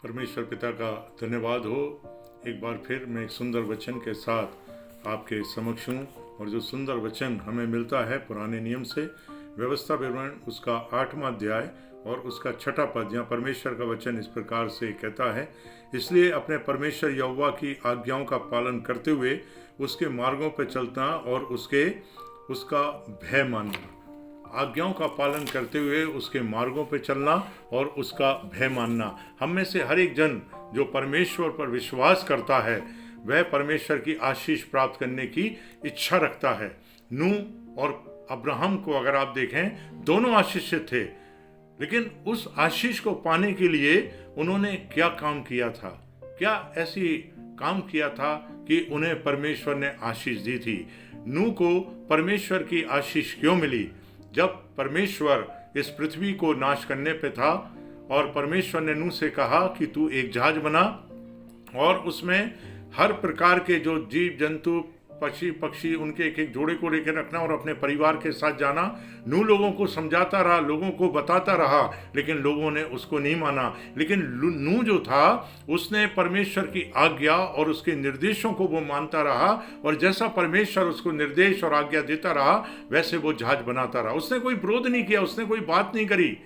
परमेश्वर पिता का धन्यवाद हो। एक बार फिर मैं एक सुंदर वचन के साथ आपके समक्ष हूँ। और जो सुंदर वचन हमें मिलता है पुराने नियम से, व्यवस्था विवरण उसका 8वां अध्याय और उसका 6वां पद, यहाँ परमेश्वर का वचन इस प्रकार से कहता है, इसलिए अपने परमेश्वर यहोवा की आज्ञाओं का पालन करते हुए उसके मार्गों पर चलना और उसका भय मानना। आज्ञाओं का पालन करते हुए उसके मार्गों पर चलना और उसका भय मानना। हम में से हर एक जन जो परमेश्वर पर विश्वास करता है वह परमेश्वर की आशीष प्राप्त करने की इच्छा रखता है। नूह और अब्राहम को अगर आप देखें, दोनों आशीषित थे, लेकिन उस आशीष को पाने के लिए उन्होंने क्या काम किया था, क्या ऐसी काम किया था कि उन्हें परमेश्वर ने आशीष दी थी। नूह को परमेश्वर की आशीष क्यों मिली? जब परमेश्वर इस पृथ्वी को नाश करने पे था और परमेश्वर ने नूह से कहा कि तू एक जहाज बना और उसमें हर प्रकार के जो जीव जंतु पक्षी उनके एक एक जोड़े को लेकर रखना और अपने परिवार के साथ जाना। नूह लोगों को समझाता रहा, लोगों को बताता रहा, लेकिन लोगों ने उसको नहीं माना। लेकिन नूह जो था उसने परमेश्वर की आज्ञा और उसके निर्देशों को वो मानता रहा, और जैसा परमेश्वर उसको निर्देश और आज्ञा देता रहा वैसे वो जहाज बनाता रहा। उसने कोई विरोध नहीं किया, उसने कोई बात नहीं करी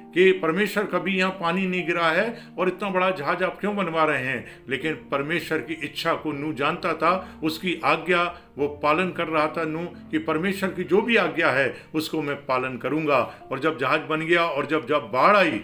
कि परमेश्वर कभी यहाँ पानी नहीं गिरा है और इतना बड़ा जहाज आप क्यों बनवा रहे हैं। लेकिन परमेश्वर की इच्छा को नूह जानता था, उसकी आज्ञा वो पालन कर रहा था नूह, कि परमेश्वर की जो भी आज्ञा है उसको मैं पालन करूंगा। और जब जहाज बन गया और जब बाढ़ आई,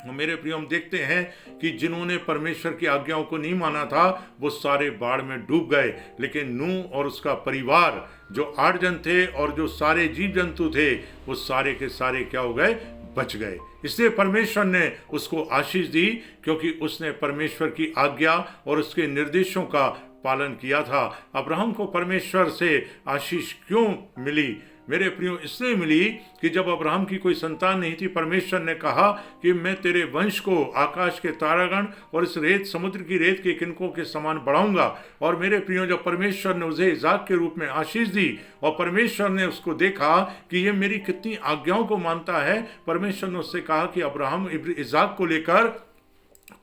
मेरे प्रिय, हम देखते हैं कि जिन्होंने परमेश्वर की आज्ञाओं को नहीं माना था वो सारे बाढ़ में डूब गए। लेकिन नूह और उसका परिवार जो 8 जन थे और जो सारे जीव जंतु थे वो सारे के सारे क्या हो गए? बच गए। इसलिए परमेश्वर ने उसको आशीष दी, क्योंकि उसने परमेश्वर की आज्ञा और उसके निर्देशों का पालन किया था। अब्राहम को परमेश्वर से आशीष क्यों मिली मेरे प्रियो? इसलिए मिली कि जब अब्राहम की कोई संतान नहीं थी, परमेश्वर ने कहा कि मैं तेरे वंश को आकाश के तारागण और इस रेत, समुद्र की रेत के किनकों के समान बढ़ाऊंगा। और मेरे प्रियो, जब परमेश्वर ने उसे इजाक के रूप में आशीष दी और परमेश्वर ने उसको देखा कि ये मेरी कितनी आज्ञाओं को मानता है, परमेश्वर ने उससे कहा कि अब्राहम, इजाक को लेकर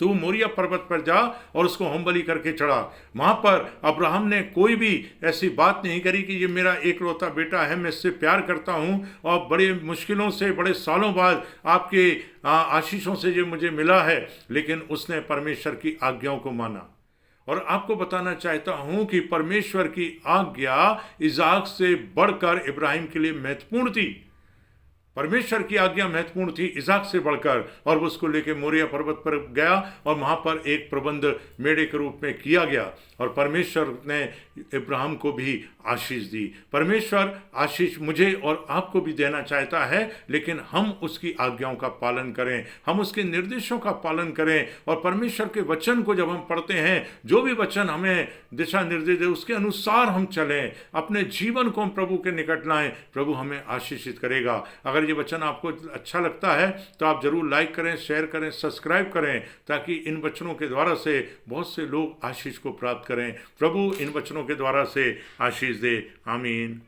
तू मोरिया पर्वत पर जा और उसको होमबलि करके चढ़ा। वहां पर अब्राहम ने कोई भी ऐसी बात नहीं करी कि ये मेरा एकलौता बेटा है, मैं इससे प्यार करता हूं और बड़े मुश्किलों से, बड़े सालों बाद आपके आशीषों से ये मुझे मिला है। लेकिन उसने परमेश्वर की आज्ञाओं को माना। और आपको बताना चाहता हूं कि परमेश्वर की आज्ञा इजाक से बढ़कर इब्राहिम के लिए महत्वपूर्ण थी। परमेश्वर की आज्ञा महत्वपूर्ण थी इजाक से बढ़कर, और वो उसको लेके मोरिया पर्वत पर गया और वहां पर एक प्रबंध मेढ़े के रूप में किया गया। और परमेश्वर ने इब्राहिम को भी आशीष दी। परमेश्वर आशीष मुझे और आपको भी देना चाहता है, लेकिन हम उसकी आज्ञाओं का पालन करें, हम उसके निर्देशों का पालन करें। और परमेश्वर के वचन को जब हम पढ़ते हैं, जो भी वचन हमें दिशा निर्देश दे उसके अनुसार हम चलें, अपने जीवन को हम प्रभु के निकट लाएं, प्रभु हमें आशीषित करेगा। अगर ये वचन आपको अच्छा लगता है तो आप जरूर लाइक करें, शेयर करें, सब्सक्राइब करें, ताकि इन वचनों के द्वारा से बहुत से लोग आशीष को प्राप्त करें। प्रभु इन वचनों के द्वारा से आशीष दे। आमीन।